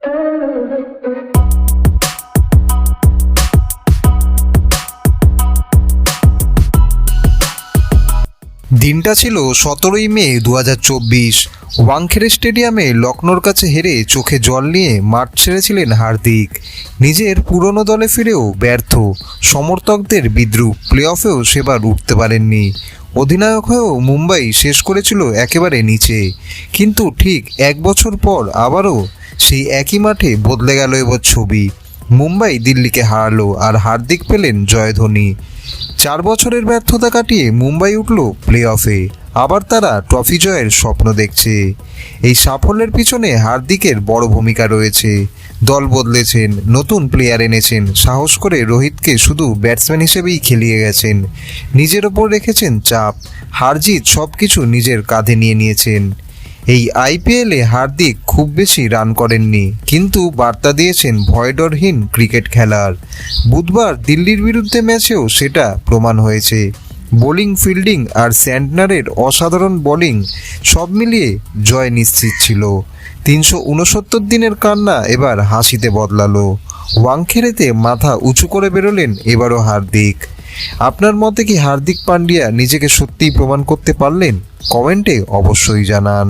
দিনটা ছিল 17ই মে 2024। ওয়াংখেড়ে স্টেডিয়ামে লখনৌর কাছে হেরে চোখে জল নিয়ে মাঠ ছেড়েছিলেন হার্দিক। নিজের পুরনো দলে ফিরেও ব্যর্থ, সমর্থকদের বিদ্রূপ, প্লে অফেও সেবার উঠতে পারেননি। অধিনায়ক হয়েও মুম্বাই শেষ করেছিল একেবারে নিচে। কিন্তু ঠিক এক বছর পর আবারও সেই একই মাঠে বদলে গেল এবার ছবি। মুম্বাই দিল্লিকে হারালো আর হার্দিক পেলেন জয়ধ্বনি। 4 বছরের ব্যর্থতা কাটিয়ে মুম্বাই উঠল প্লে অফে। আবার তারা ট্রফি জয়ের স্বপ্ন দেখছে। এই সাফল্যের পিছনে হার্দিকের বড় ভূমিকা রয়েছে। দল বদলেছেন, নতুন প্লেয়ার এনেছেন, সাহস করে রোহিতকে শুধু ব্যাটসম্যান হিসেবেই খেলিয়ে গেছেন। নিজের ওপর রেখেছেন চাপ, হার জিত সব কিছু নিজের কাঁধে নিয়ে নিয়েছেন। এই আইপিএলে হার্দিক খুব বেশি রান করেননি, কিন্তু বার্তা দিয়েছেন ভয়ডরহীন ক্রিকেট খেলার। বুধবার দিল্লির বিরুদ্ধে ম্যাচেও সেটা প্রমাণ হয়েছে। বোলিং, ফিল্ডিং আর স্যান্টনারের অসাধারণ বোলিং সব মিলিয়ে জয় নিশ্চিত ছিল। 369 দিনের কান্না এবার হাসিতে বদলালো। ওয়াংখেড়েতে মাথা উঁচু করে বেরোলেন এবারও হার্দিক। আপনার মতে কি হার্দিক পান্ডিয়া নিজেকে সত্যিই প্রমাণ করতে পারলেন? কমেন্টে অবশ্যই জানান।